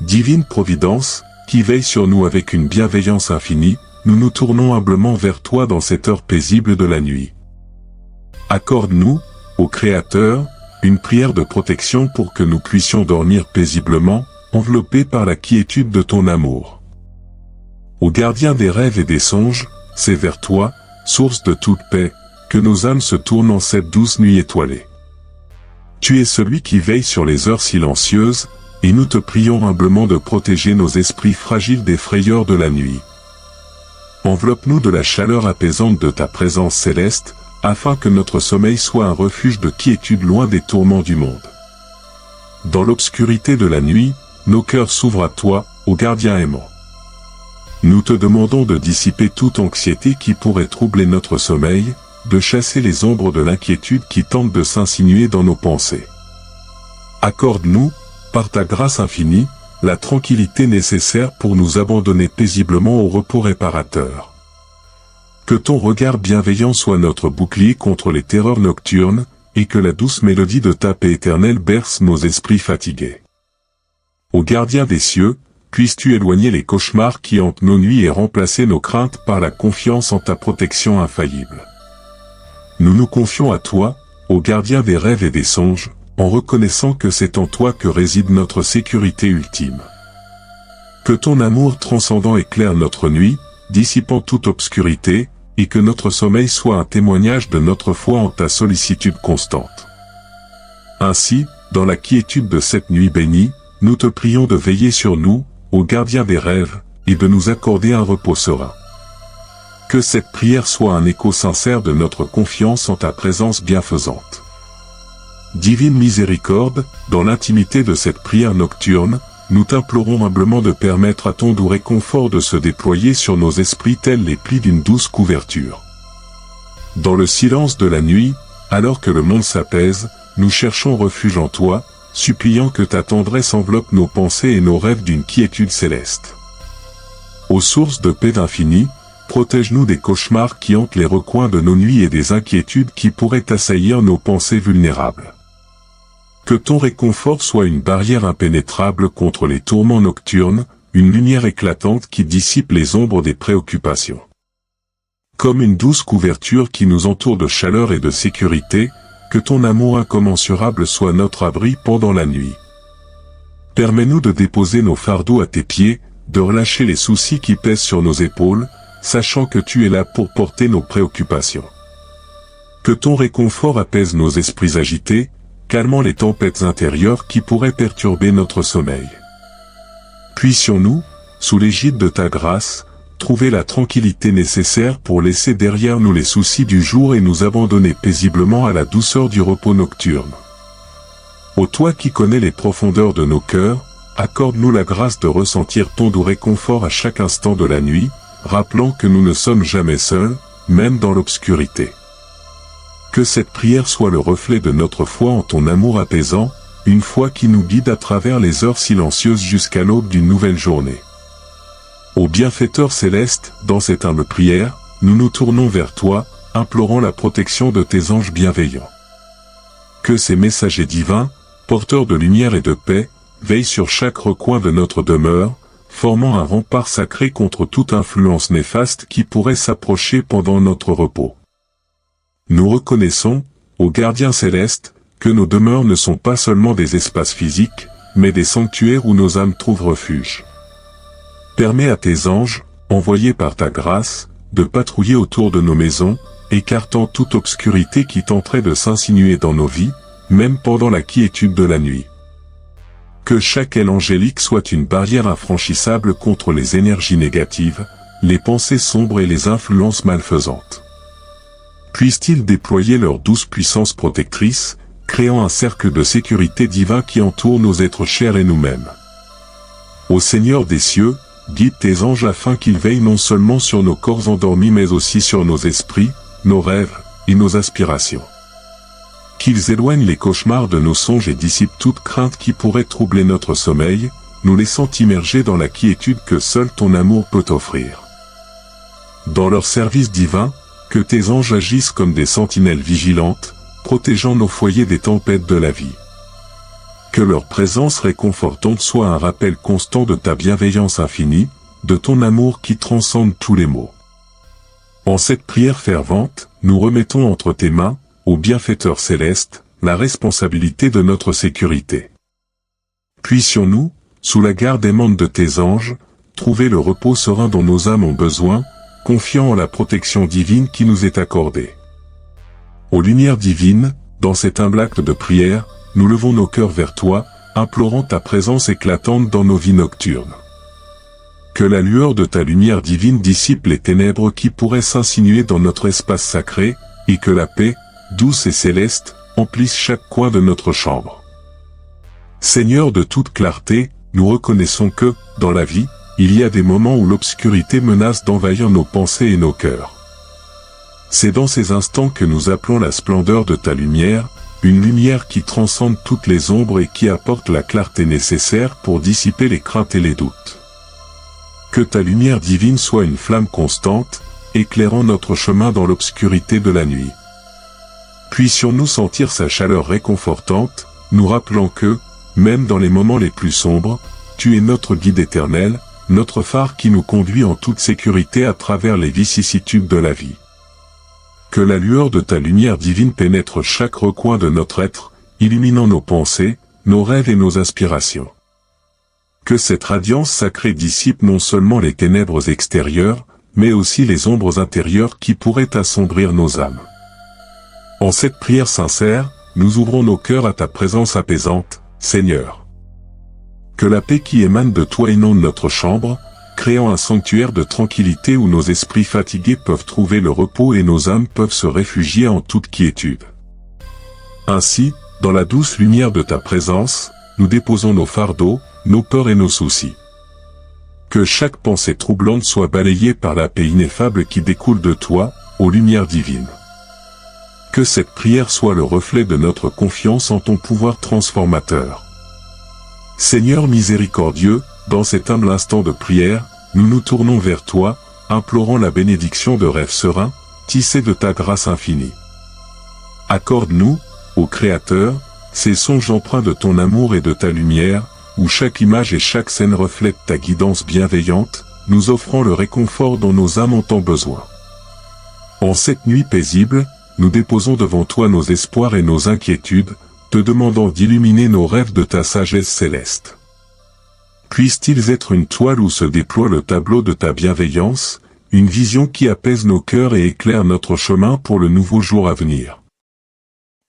Divine Providence, qui veille sur nous avec une bienveillance infinie, nous nous tournons humblement vers toi dans cette heure paisible de la nuit. Accorde-nous, ô Créateur, une prière de protection pour que nous puissions dormir paisiblement, enveloppés par la quiétude de ton amour. Ô gardien des rêves et des songes, c'est vers toi, source de toute paix, que nos âmes se tournent en cette douce nuit étoilée. Tu es celui qui veille sur les heures silencieuses, et nous te prions humblement de protéger nos esprits fragiles des frayeurs de la nuit. Enveloppe-nous de la chaleur apaisante de ta présence céleste, afin que notre sommeil soit un refuge de quiétude loin des tourments du monde. Dans l'obscurité de la nuit, nos cœurs s'ouvrent à toi, ô gardien aimant. Nous te demandons de dissiper toute anxiété qui pourrait troubler notre sommeil, de chasser les ombres de l'inquiétude qui tentent de s'insinuer dans nos pensées. Accorde-nous, par ta grâce infinie, la tranquillité nécessaire pour nous abandonner paisiblement au repos réparateur. Que ton regard bienveillant soit notre bouclier contre les terreurs nocturnes, et que la douce mélodie de ta paix éternelle berce nos esprits fatigués. Ô gardien des cieux, puisses-tu éloigner les cauchemars qui hantent nos nuits et remplacer nos craintes par la confiance en ta protection infaillible. Nous nous confions à toi, ô gardien des rêves et des songes, en reconnaissant que c'est en toi que réside notre sécurité ultime. Que ton amour transcendant éclaire notre nuit, dissipant toute obscurité, et que notre sommeil soit un témoignage de notre foi en ta sollicitude constante. Ainsi, dans la quiétude de cette nuit bénie, nous te prions de veiller sur nous, ô gardien des rêves, et de nous accorder un repos serein. Que cette prière soit un écho sincère de notre confiance en ta présence bienfaisante. Divine miséricorde, dans l'intimité de cette prière nocturne, nous t'implorons humblement de permettre à ton doux réconfort de se déployer sur nos esprits tels les plis d'une douce couverture. Dans le silence de la nuit, alors que le monde s'apaise, nous cherchons refuge en toi, suppliant que ta tendresse enveloppe nos pensées et nos rêves d'une quiétude céleste. Ô source de paix d'infini, protège-nous des cauchemars qui hantent les recoins de nos nuits et des inquiétudes qui pourraient assaillir nos pensées vulnérables. Que ton réconfort soit une barrière impénétrable contre les tourments nocturnes, une lumière éclatante qui dissipe les ombres des préoccupations. Comme une douce couverture qui nous entoure de chaleur et de sécurité, que ton amour incommensurable soit notre abri pendant la nuit. Permets-nous de déposer nos fardeaux à tes pieds, de relâcher les soucis qui pèsent sur nos épaules, sachant que tu es là pour porter nos préoccupations. Que ton réconfort apaise nos esprits agités, calmant les tempêtes intérieures qui pourraient perturber notre sommeil. Puissions-nous, sous l'égide de ta grâce, trouver la tranquillité nécessaire pour laisser derrière nous les soucis du jour et nous abandonner paisiblement à la douceur du repos nocturne. Ô toi qui connais les profondeurs de nos cœurs, accorde-nous la grâce de ressentir ton doux réconfort à chaque instant de la nuit, rappelant que nous ne sommes jamais seuls, même dans l'obscurité. Que cette prière soit le reflet de notre foi en ton amour apaisant, une foi qui nous guide à travers les heures silencieuses jusqu'à l'aube d'une nouvelle journée. Ô bienfaiteur céleste, dans cette humble prière, nous nous tournons vers toi, implorant la protection de tes anges bienveillants. Que ces messagers divins, porteurs de lumière et de paix, veillent sur chaque recoin de notre demeure, formant un rempart sacré contre toute influence néfaste qui pourrait s'approcher pendant notre repos. Nous reconnaissons, ô gardien céleste, que nos demeures ne sont pas seulement des espaces physiques, mais des sanctuaires où nos âmes trouvent refuge. Permets à tes anges, envoyés par ta grâce, de patrouiller autour de nos maisons, écartant toute obscurité qui tenterait de s'insinuer dans nos vies, même pendant la quiétude de la nuit. Que chaque aile angélique soit une barrière infranchissable contre les énergies négatives, les pensées sombres et les influences malfaisantes. Puissent-ils déployer leur douce puissance protectrice, créant un cercle de sécurité divin qui entoure nos êtres chers et nous-mêmes. Ô Seigneur des cieux, guide tes anges afin qu'ils veillent non seulement sur nos corps endormis mais aussi sur nos esprits, nos rêves et nos aspirations. Qu'ils éloignent les cauchemars de nos songes et dissipent toute crainte qui pourrait troubler notre sommeil, nous laissant immerger dans la quiétude que seul ton amour peut offrir. Dans leur service divin, que tes anges agissent comme des sentinelles vigilantes, protégeant nos foyers des tempêtes de la vie. Que leur présence réconfortante soit un rappel constant de ta bienveillance infinie, de ton amour qui transcende tous les maux. En cette prière fervente, nous remettons entre tes mains, ô bienfaiteur céleste, la responsabilité de notre sécurité. Puissions-nous, sous la garde aimante de tes anges, trouver le repos serein dont nos âmes ont besoin, confiant en la protection divine qui nous est accordée. Ô lumière divine, dans cet humble acte de prière, nous levons nos cœurs vers toi, implorant ta présence éclatante dans nos vies nocturnes. Que la lueur de ta lumière divine dissipe les ténèbres qui pourraient s'insinuer dans notre espace sacré, et que la paix, douce et céleste, emplisse chaque coin de notre chambre. Seigneur de toute clarté, nous reconnaissons que, dans la vie, il y a des moments où l'obscurité menace d'envahir nos pensées et nos cœurs. C'est dans ces instants que nous appelons la splendeur de ta lumière, une lumière qui transcende toutes les ombres et qui apporte la clarté nécessaire pour dissiper les craintes et les doutes. Que ta lumière divine soit une flamme constante, éclairant notre chemin dans l'obscurité de la nuit. Puissions-nous sentir sa chaleur réconfortante, nous rappelant que, même dans les moments les plus sombres, tu es notre guide éternel, notre phare qui nous conduit en toute sécurité à travers les vicissitudes de la vie. Que la lueur de ta lumière divine pénètre chaque recoin de notre être, illuminant nos pensées, nos rêves et nos aspirations. Que cette radiance sacrée dissipe non seulement les ténèbres extérieures, mais aussi les ombres intérieures qui pourraient assombrir nos âmes. En cette prière sincère, nous ouvrons nos cœurs à ta présence apaisante, Seigneur. Que la paix qui émane de toi inonde notre chambre, créant un sanctuaire de tranquillité où nos esprits fatigués peuvent trouver le repos et nos âmes peuvent se réfugier en toute quiétude. Ainsi, dans la douce lumière de ta présence, nous déposons nos fardeaux, nos peurs et nos soucis. Que chaque pensée troublante soit balayée par la paix ineffable qui découle de toi, ô lumière divine. Que cette prière soit le reflet de notre confiance en ton pouvoir transformateur. Seigneur miséricordieux, dans cet humble instant de prière, nous nous tournons vers toi, implorant la bénédiction de rêves sereins, tissés de ta grâce infinie. Accorde-nous, ô Créateur, ces songes empreints de ton amour et de ta lumière, où chaque image et chaque scène reflète ta guidance bienveillante, nous offrant le réconfort dont nos âmes ont tant besoin. En cette nuit paisible, nous déposons devant toi nos espoirs et nos inquiétudes, te demandant d'illuminer nos rêves de ta sagesse céleste. Puissent-ils être une toile où se déploie le tableau de ta bienveillance, une vision qui apaise nos cœurs et éclaire notre chemin pour le nouveau jour à venir.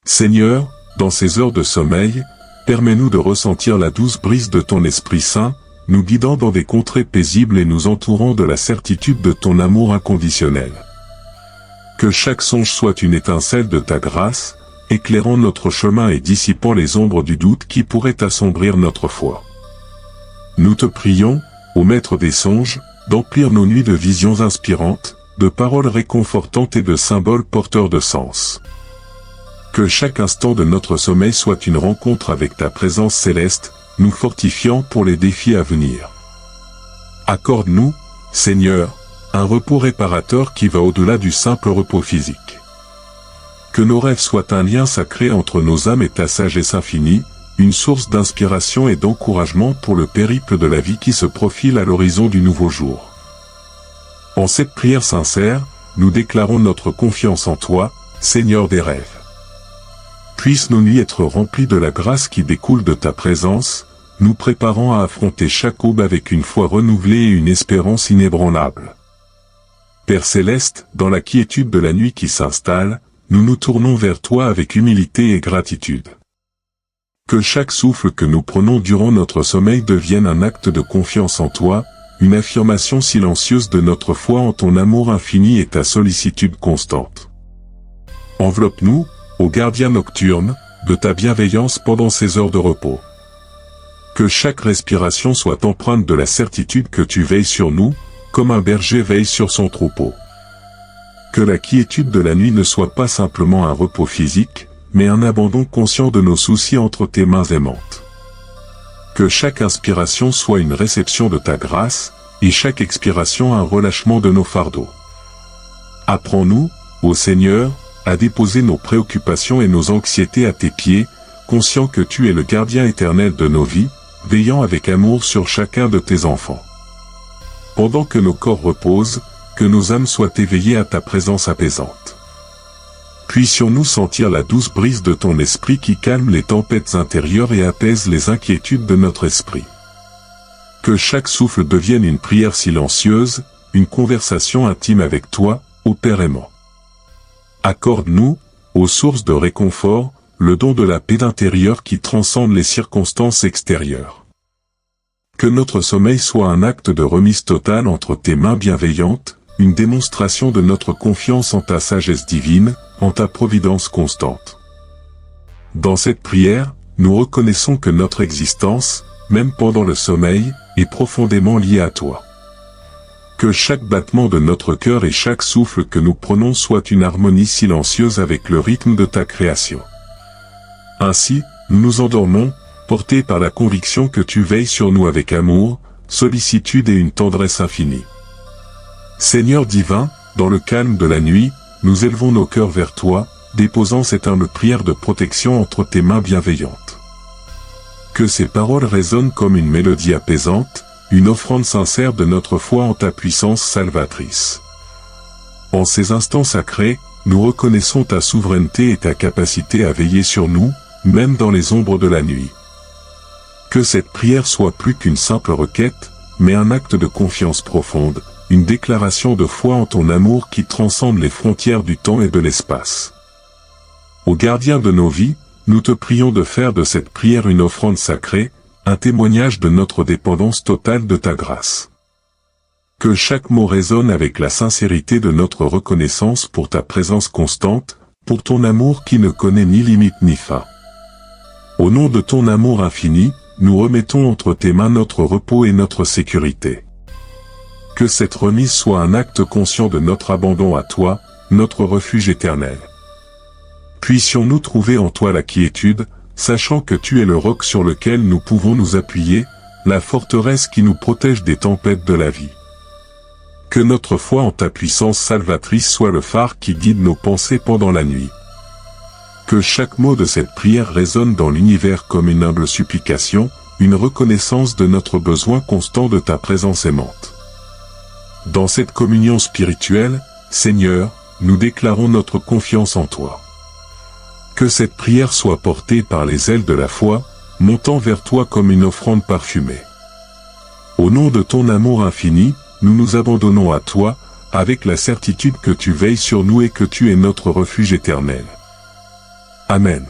Seigneur, dans ces heures de sommeil, permets-nous de ressentir la douce brise de ton Esprit Saint, nous guidant dans des contrées paisibles et nous entourant de la certitude de ton amour inconditionnel. Que chaque songe soit une étincelle de ta grâce, éclairant notre chemin et dissipant les ombres du doute qui pourraient assombrir notre foi. Nous te prions, ô Maître des songes, d'emplir nos nuits de visions inspirantes, de paroles réconfortantes et de symboles porteurs de sens. Que chaque instant de notre sommeil soit une rencontre avec ta présence céleste, nous fortifiant pour les défis à venir. Accorde-nous, Seigneur, un repos réparateur qui va au-delà du simple repos physique. Que nos rêves soient un lien sacré entre nos âmes et ta sagesse infinie, une source d'inspiration et d'encouragement pour le périple de la vie qui se profile à l'horizon du nouveau jour. En cette prière sincère, nous déclarons notre confiance en toi, Seigneur des rêves. Puissent nos nuits être remplies de la grâce qui découle de ta présence, nous préparant à affronter chaque aube avec une foi renouvelée et une espérance inébranlable. Père céleste, dans la quiétude de la nuit qui s'installe, nous nous tournons vers toi avec humilité et gratitude. Que chaque souffle que nous prenons durant notre sommeil devienne un acte de confiance en toi, une affirmation silencieuse de notre foi en ton amour infini et ta sollicitude constante. Enveloppe-nous, ô gardien nocturne, de ta bienveillance pendant ces heures de repos. Que chaque respiration soit empreinte de la certitude que tu veilles sur nous, comme un berger veille sur son troupeau. Que la quiétude de la nuit ne soit pas simplement un repos physique, mais un abandon conscient de nos soucis entre tes mains aimantes. Que chaque inspiration soit une réception de ta grâce, et chaque expiration un relâchement de nos fardeaux. Apprends-nous, ô Seigneur, à déposer nos préoccupations et nos anxiétés à tes pieds, conscient que tu es le gardien éternel de nos vies, veillant avec amour sur chacun de tes enfants. Pendant que nos corps reposent, que nos âmes soient éveillées à ta présence apaisante. Puissions-nous sentir la douce brise de ton esprit qui calme les tempêtes intérieures et apaise les inquiétudes de notre esprit. Que chaque souffle devienne une prière silencieuse, une conversation intime avec toi, ô Père aimant. Accorde-nous, ô source de réconfort, le don de la paix intérieure qui transcende les circonstances extérieures. Que notre sommeil soit un acte de remise totale entre tes mains bienveillantes, une démonstration de notre confiance en ta sagesse divine, en ta providence constante. Dans cette prière, nous reconnaissons que notre existence, même pendant le sommeil, est profondément liée à toi. Que chaque battement de notre cœur et chaque souffle que nous prenons soit une harmonie silencieuse avec le rythme de ta création. Ainsi, nous nous endormons, portés par la conviction que tu veilles sur nous avec amour, sollicitude et une tendresse infinie. Seigneur divin, dans le calme de la nuit, nous élevons nos cœurs vers toi, déposant cette humble prière de protection entre tes mains bienveillantes. Que ces paroles résonnent comme une mélodie apaisante, une offrande sincère de notre foi en ta puissance salvatrice. En ces instants sacrés, nous reconnaissons ta souveraineté et ta capacité à veiller sur nous, même dans les ombres de la nuit. Que cette prière soit plus qu'une simple requête, mais un acte de confiance profonde, une déclaration de foi en ton amour qui transcende les frontières du temps et de l'espace. Ô gardien de nos vies, nous te prions de faire de cette prière une offrande sacrée, un témoignage de notre dépendance totale de ta grâce. Que chaque mot résonne avec la sincérité de notre reconnaissance pour ta présence constante, pour ton amour qui ne connaît ni limite ni fin. Au nom de ton amour infini, nous remettons entre tes mains notre repos et notre sécurité. Que cette remise soit un acte conscient de notre abandon à toi, notre refuge éternel. Puissions-nous trouver en toi la quiétude, sachant que tu es le roc sur lequel nous pouvons nous appuyer, la forteresse qui nous protège des tempêtes de la vie. Que notre foi en ta puissance salvatrice soit le phare qui guide nos pensées pendant la nuit. Que chaque mot de cette prière résonne dans l'univers comme une humble supplication, une reconnaissance de notre besoin constant de ta présence aimante. Dans cette communion spirituelle, Seigneur, nous déclarons notre confiance en toi. Que cette prière soit portée par les ailes de la foi, montant vers toi comme une offrande parfumée. Au nom de ton amour infini, nous nous abandonnons à toi, avec la certitude que tu veilles sur nous et que tu es notre refuge éternel. Amen.